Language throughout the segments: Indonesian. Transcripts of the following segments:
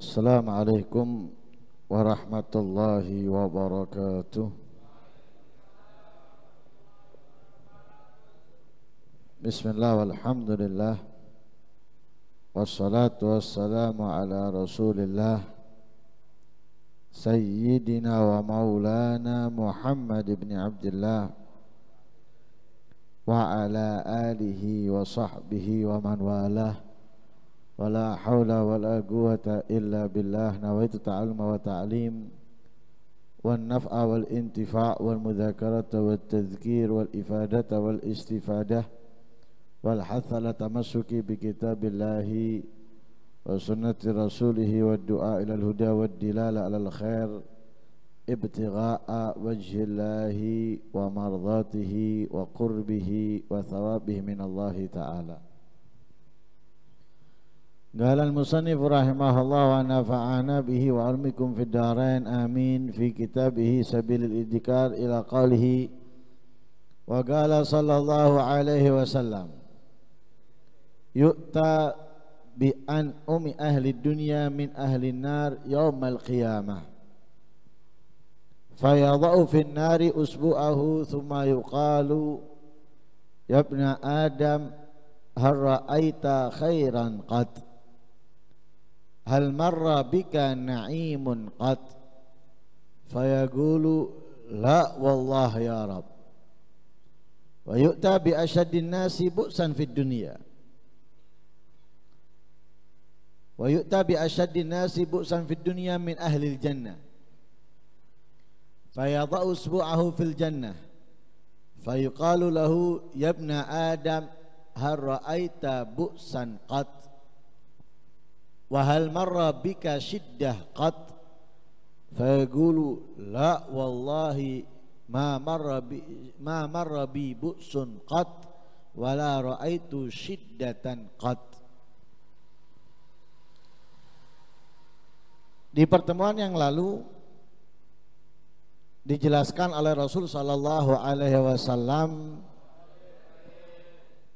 Assalamualaikum warahmatullahi wabarakatuh. Bismillah walhamdulillah, wassalatu wassalamu ala rasulillah Sayyidina wa maulana Muhammad ibn Abdullah wa ala alihi wa sahbihi wa man walah. Wala hawla wala quwata illa billah. Nawaitu ta'aluma wa ta'lim wan naf'a wal intifa' wal mudzakarata wal tadhkir wal ifadata wal istifadah wal hatha la tamassuki bi kitabillahi wa sunnati rasulihi wad du'a ila al huda wad dilala ala al khair ibtigha'a wajhillahi wa mardatihi wa qurbihi wa thawabihi min Allah ta'ala. Qala al-musannif rahimahullah wa nafa'ana bihi wa almikum fid darain amin fi kitabihi sabilil idhkar ila qawlihi wa qala sallallahu alaihi wasallam yu'ta bi an umi ahli dunya min ahli nar yawmal qiyamah fayadha'u fin nari usbu'ahu thumma yuqalu ya ibna adam hal ra'aita khairan qad hal marra bika na'imun qad fayaqulu la wallah ya rab wa yu'ta bi asyaddin nasi bu'san fid dunya wa yu'ta bi asyaddin nasi bu'san fid dunya min ahli jannah fayadha'u usbu'ahu fil jannah fayuqalu lahu ya ibna adam hal ra'aita bu'san qad wa hal marra bika shiddah qad fayaqulu la wallahi ma marra bi bu'sun qad wala ra'aitu shiddatan qad. Di pertemuan yang lalu dijelaskan oleh Rasul sallallahu alaihi wasallam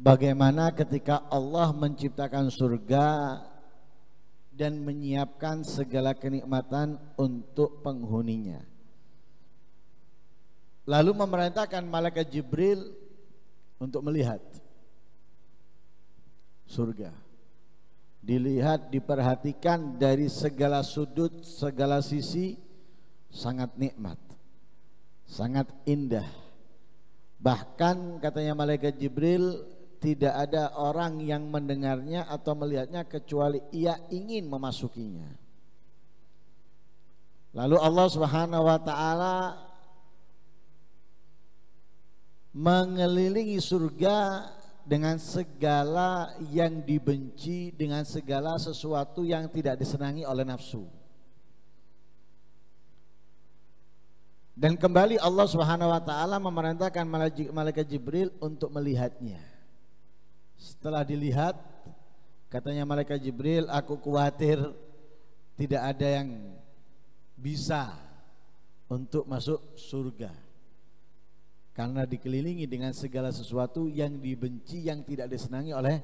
bagaimana ketika Allah menciptakan surga dan menyiapkan segala kenikmatan untuk penghuninya. Lalu memerintahkan malaikat Jibril untuk melihat surga. Dilihat, diperhatikan dari segala sudut, segala sisi, sangat nikmat, sangat indah. Bahkan katanya malaikat Jibril, tidak ada orang yang mendengarnya atau melihatnya kecuali ia ingin memasukinya. Lalu Allah Subhanahu wa taala mengelilingi surga dengan segala yang dibenci, dengan segala sesuatu yang tidak disenangi oleh nafsu. Dan kembali Allah Subhanahu wa taala memerintahkan malaikat Jibril untuk melihatnya. Setelah dilihat, katanya malaikat Jibril, aku khawatir tidak ada yang bisa untuk masuk surga karena dikelilingi dengan segala sesuatu yang dibenci, yang tidak disenangi oleh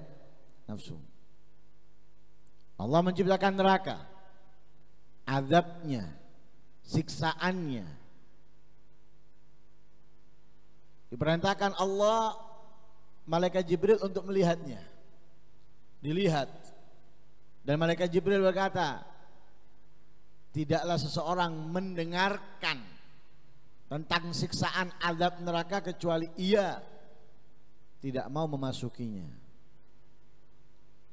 nafsu. Allah menciptakan neraka, azabnya, siksaannya. Diperintahkan Allah malaikat Jibril untuk melihatnya. Dilihat. Dan malaikat Jibril berkata, tidaklah seseorang mendengarkan tentang siksaan azab neraka kecuali ia tidak mau memasukinya.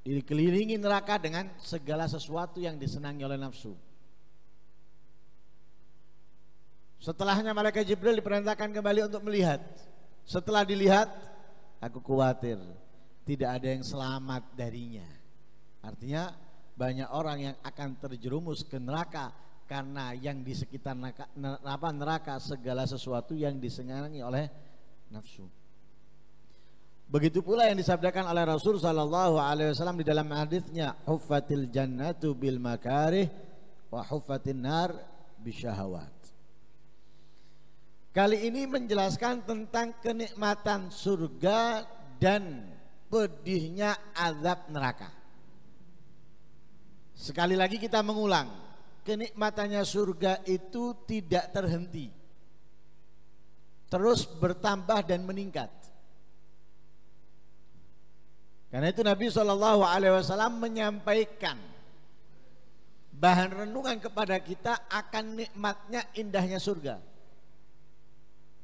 Dikelilingi neraka dengan segala sesuatu yang disenangi oleh nafsu. Setelahnya malaikat Jibril diperintahkan kembali untuk melihat. Setelah dilihat, aku khawatir tidak ada yang selamat darinya. Artinya banyak orang yang akan terjerumus ke neraka karena yang di sekitar neraka segala sesuatu yang disenangi oleh nafsu. Begitu pula yang disabdakan oleh Rasul sallallahu alaihi wasallam di dalam hadisnya, huffatil jannatu bil makarih wa huffatin nar bisyahawat. Kali ini menjelaskan tentang kenikmatan surga dan pedihnya azab neraka. Sekali lagi kita mengulang, kenikmatannya surga itu tidak terhenti, terus bertambah dan meningkat. Karena itu Nabi SAW menyampaikan bahan renungan kepada kita akan nikmatnya, indahnya surga.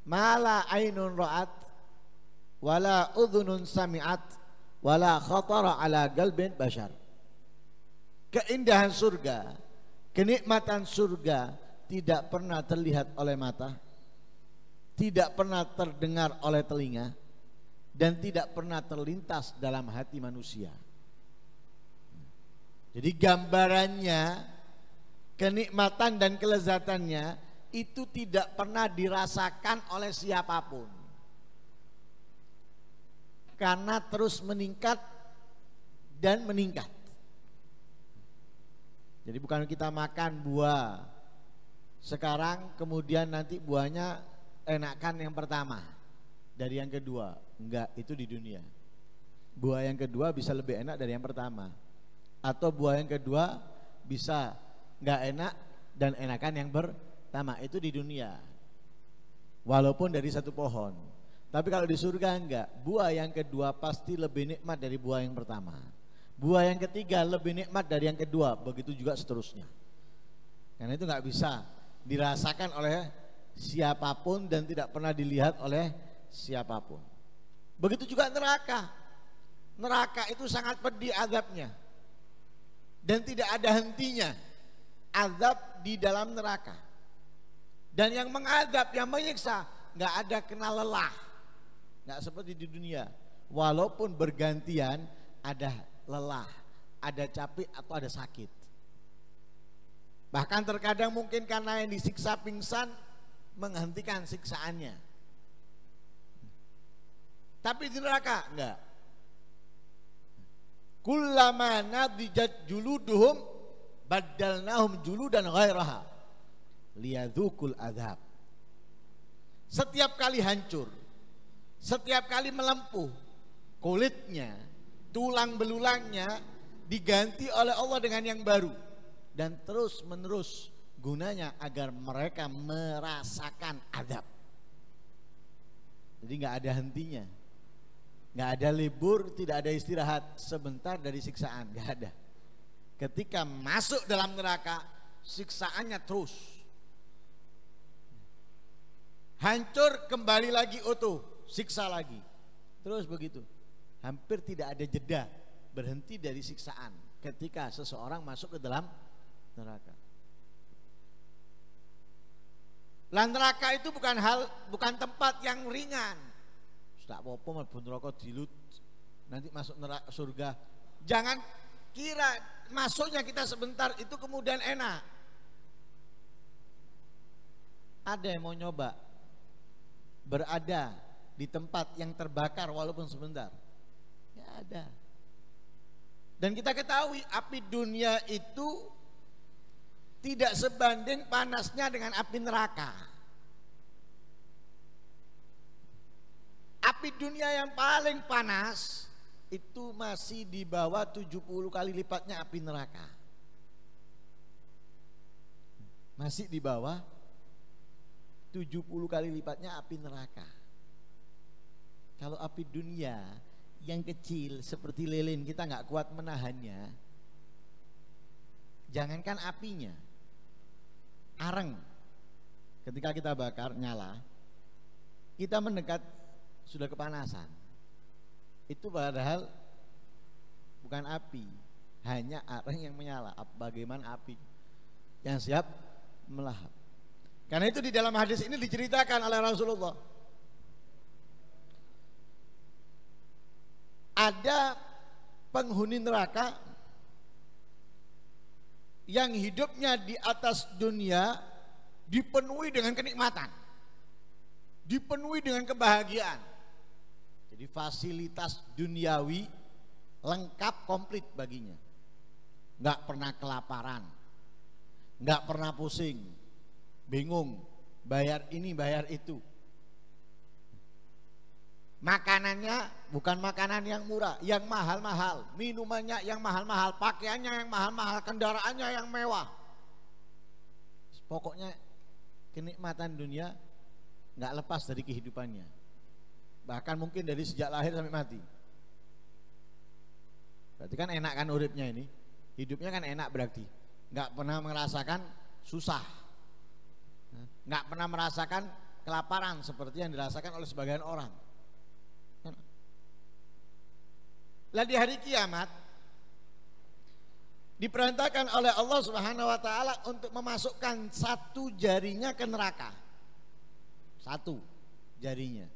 Mala ainun ra'at wala udhunun sami'at wala khatara ala qalbin bashar. Keindahan surga, kenikmatan surga tidak pernah terlihat oleh mata, tidak pernah terdengar oleh telinga, dan tidak pernah terlintas dalam hati manusia. Jadi gambarannya, kenikmatan dan kelezatannya itu tidak pernah dirasakan oleh siapapun, karena terus meningkat dan meningkat. Jadi bukan kita makan buah sekarang kemudian nanti buahnya enakan yang pertama dari yang kedua. Enggak, itu di dunia. Buah yang kedua bisa lebih enak dari yang pertama, atau buah yang kedua bisa enggak enak dan enakan yang pertama, itu di dunia. Walaupun dari satu pohon. Tapi kalau di surga enggak, buah yang kedua pasti lebih nikmat dari buah yang pertama. Buah yang ketiga lebih nikmat dari yang kedua, begitu juga seterusnya. Karena itu enggak bisa dirasakan oleh siapapun dan tidak pernah dilihat oleh siapapun. Begitu juga neraka. Neraka itu sangat pedih azabnya, dan tidak ada hentinya azab di dalam neraka. Dan yang mengadab, yang menyiksa, enggak ada kenal lelah. Enggak seperti di dunia. Walaupun bergantian ada lelah, ada capek atau ada sakit. Bahkan terkadang mungkin karena yang disiksa pingsan menghentikan siksaannya. Tapi di neraka enggak. Kullama nadijat juluduhum baddalnahum juludan ghairaha liyadzukul adzab. Setiap kali hancur, setiap kali melempuh kulitnya, tulang belulangnya diganti oleh Allah dengan yang baru, dan terus menerus gunanya agar mereka merasakan azab. Jadi nggak ada hentinya, nggak ada libur, tidak ada istirahat sebentar dari siksaan, nggak ada. Ketika masuk dalam neraka, siksaannya terus. Hancur, kembali lagi utuh, siksa lagi, terus begitu. Hampir tidak ada jeda berhenti dari siksaan ketika seseorang masuk ke dalam neraka. Lah neraka itu bukan tempat yang ringan. Sudah apa-apa mlebu neraka dilut, nanti masuk neraka surga. Jangan kira masuknya kita sebentar itu kemudian enak. Ada yang mau nyoba berada di tempat yang terbakar walaupun sebentar? Ya ada. Dan kita ketahui api dunia itu tidak sebanding panasnya dengan api neraka. Api dunia yang paling panas itu masih di bawah 70 kali lipatnya api neraka. Masih di bawah 70 kali lipatnya api neraka. Kalau api dunia yang kecil seperti lilin kita nggak kuat menahannya, jangankan apinya, areng ketika kita bakar nyala, kita mendekat sudah kepanasan. Itu padahal bukan api, hanya areng yang menyala. Bagaimana api yang siap melahap. Karena itu di dalam hadis ini diceritakan oleh Rasulullah, ada penghuni neraka yang hidupnya di atas dunia dipenuhi dengan kenikmatan, dipenuhi dengan kebahagiaan. Jadi fasilitas duniawi lengkap komplit baginya. Enggak pernah kelaparan, enggak pernah pusing, bingung bayar ini bayar itu. Makanannya bukan makanan yang murah, yang mahal-mahal. Minumannya yang mahal-mahal, pakaiannya yang mahal-mahal, kendaraannya yang mewah. Pokoknya kenikmatan dunia nggak lepas dari kehidupannya. Bahkan mungkin dari sejak lahir sampai mati. Berarti kan enak kan uripnya ini. Hidupnya kan enak berarti. Nggak pernah merasakan susah. Nggak pernah merasakan kelaparan seperti yang dirasakan oleh sebagian orang. Lah di hari kiamat diperintahkan oleh Allah Subhanahu wa taala untuk memasukkan satu jarinya ke neraka. Satu jarinya.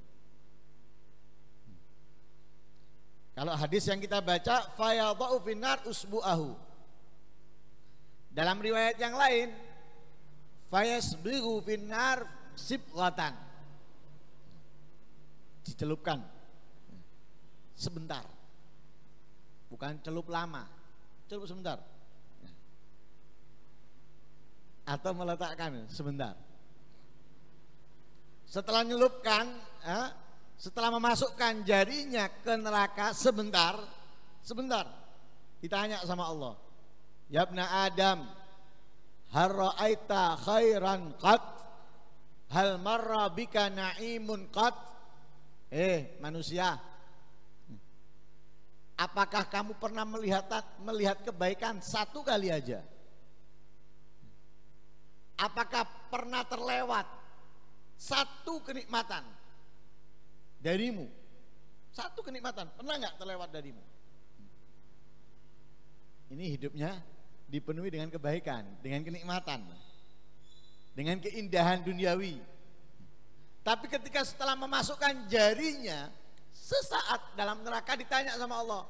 Kalau hadis yang kita baca fayadha'u finnar usbu'ahu. Dalam riwayat yang lain fayasbighu finnar sibghatan. Dicelupkan sebentar. Bukan celup lama, celup sebentar. Atau meletakkan sebentar. Setelah nyelupkan, setelah memasukkan jarinya ke neraka sebentar, ditanya sama Allah, ya ibna Adam, hal ra'aita khairan qat, hal marra bika na'imun qat. Manusia, apakah kamu pernah melihat kebaikan satu kali aja? Apakah pernah terlewat satu kenikmatan darimu? Satu kenikmatan pernah nggak terlewat darimu? Ini hidupnya dipenuhi dengan kebaikan, dengan kenikmatan, dengan keindahan duniawi. Tapi ketika setelah memasukkan jarinya, sesaat dalam neraka ditanya sama Allah,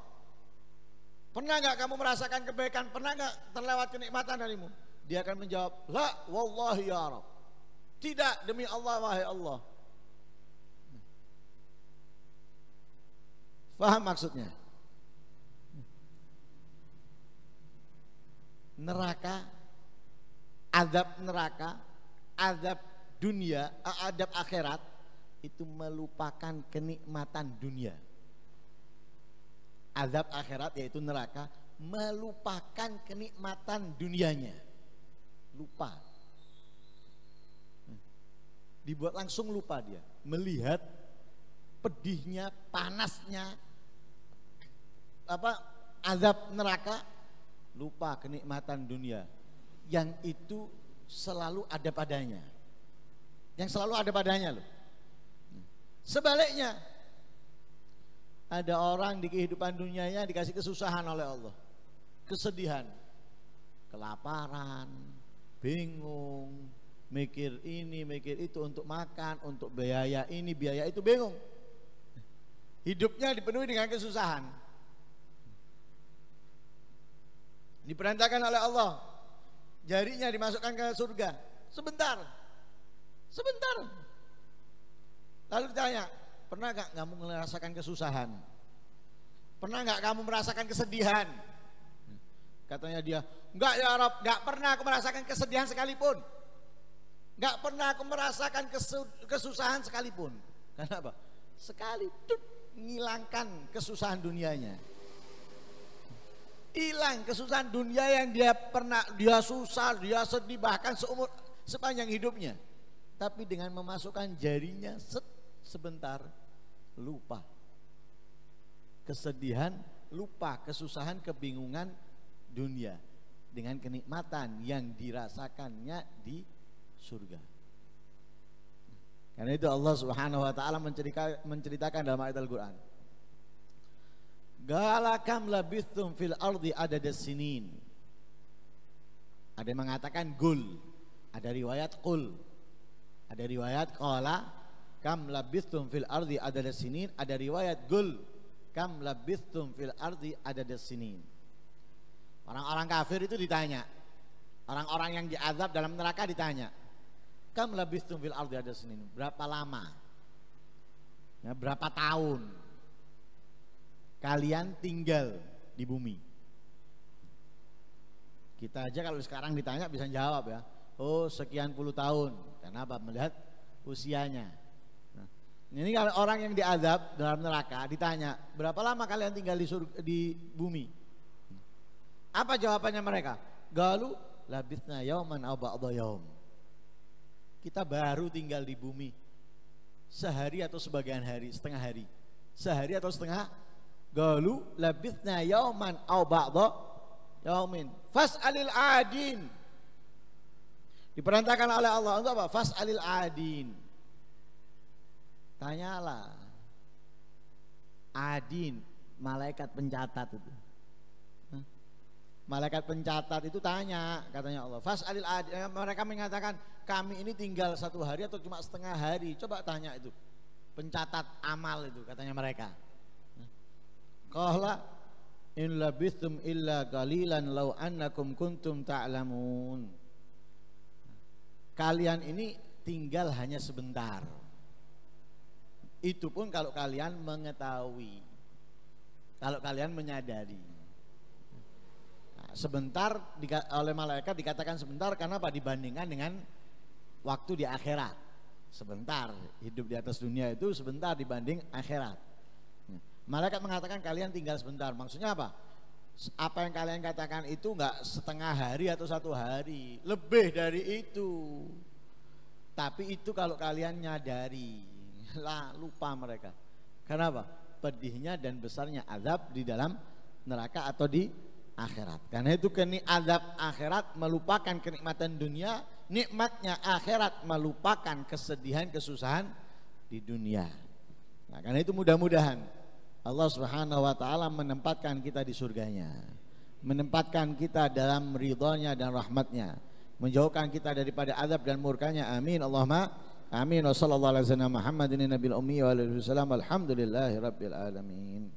pernah nggak kamu merasakan kebaikan? Pernah nggak terlewat kenikmatan darimu? Dia akan menjawab, la wallahi ya Rabb. Tidak, demi Allah wahai Allah. Faham maksudnya? Neraka, azab dunia, azab akhirat itu melupakan kenikmatan dunia. Azab akhirat yaitu neraka melupakan kenikmatan dunianya. Lupa. Dibuat langsung lupa dia. Melihat pedihnya, panasnya azab neraka, lupa kenikmatan dunia yang itu selalu ada padanya. Yang selalu ada padanya loh. Sebaliknya, ada orang di kehidupan dunianya dikasih kesusahan oleh Allah, kesedihan, kelaparan, bingung, mikir ini, mikir itu untuk makan, untuk biaya ini, biaya itu, bingung. Hidupnya dipenuhi dengan kesusahan. Diperintahkan oleh Allah, jarinya dimasukkan ke surga, sebentar. Lalu ditanya, pernah gak kamu merasakan kesusahan? Pernah gak kamu merasakan kesedihan? Katanya dia, enggak ya Rabb, gak pernah aku merasakan kesedihan sekalipun. Gak pernah aku merasakan kesusahan sekalipun. Kenapa? Sekali ngilangkan kesusahan dunianya. Hilang kesusahan dunia yang dia susah, dia sedih bahkan sepanjang hidupnya. Tapi dengan memasukkan jarinya sebentar, lupa kesedihan, lupa kesusahan, kebingungan dunia dengan kenikmatan yang dirasakannya di surga. Karena itu Allah Subhanahu wa taala menceritakan dalam ayat Al-Qur'an, galakam labithum fil ardi adadas sinin. Ada yang mengatakan gul, ada riwayat qul, ada riwayat qala kam labithum fil ardi adadas sinin, ada riwayat gul kam labithum fil ardi adadas sinin. Orang-orang kafir itu ditanya, orang-orang yang diazab dalam neraka ditanya, kam labithum fil ardi adadas sinin, berapa lama, ya, berapa tahun kalian tinggal di bumi? Kita aja kalau sekarang ditanya bisa jawab ya, oh sekian puluh tahun. Kenapa? Melihat usianya. Nah, Ini kalau orang yang diazab dalam neraka ditanya, berapa lama kalian tinggal di bumi? Apa jawabannya mereka? Galu labithna yauman aw ba'dha yaum. Kita baru tinggal di bumi sehari atau sebagian hari, setengah hari. Sehari atau setengah. Galu labithna yauman aw ba'dha yaumin. Fas'alil adin. Diperintahkan oleh Allah untuk apa? Fas'alil adin. Tanyalah. Adin, malaikat pencatat itu. Malaikat pencatat itu tanya, katanya Allah. Fas'alil adin. Mereka mengatakan, kami ini tinggal 1 hari atau cuma setengah hari. Coba tanya itu. Pencatat amal itu, katanya mereka. Qala in labithum illa qalilan law annakum kuntum ta'lamun. Kalian ini tinggal hanya sebentar. Itu pun kalau kalian mengetahui, kalau kalian menyadari. Nah, sebentar oleh malaikat dikatakan sebentar karena apa? Dibandingkan dengan waktu di akhirat. Sebentar, hidup di atas dunia itu sebentar dibanding akhirat. Malaikat mengatakan kalian tinggal sebentar. Maksudnya apa? Apa yang kalian katakan itu enggak setengah hari atau 1 hari, lebih dari itu. Tapi itu kalau kalian nyadari, lah lupa mereka. Kenapa? Pedihnya dan besarnya azab di dalam neraka atau di akhirat. Karena itu azab akhirat melupakan kenikmatan dunia, nikmatnya akhirat melupakan kesedihan, kesusahan di dunia. Nah, karena itu mudah-mudahan Allah Subhanahu wa taala menempatkan kita di surganya, menempatkan kita dalam ridhonya dan rahmatnya, menjauhkan kita daripada azab dan murkanya. Amin Allahumma amin. Wa sallallahu alaihi wasallam Muhammadin nabiyil ummi wa alihi wasallam. Alhamdulillahirabbil alamin.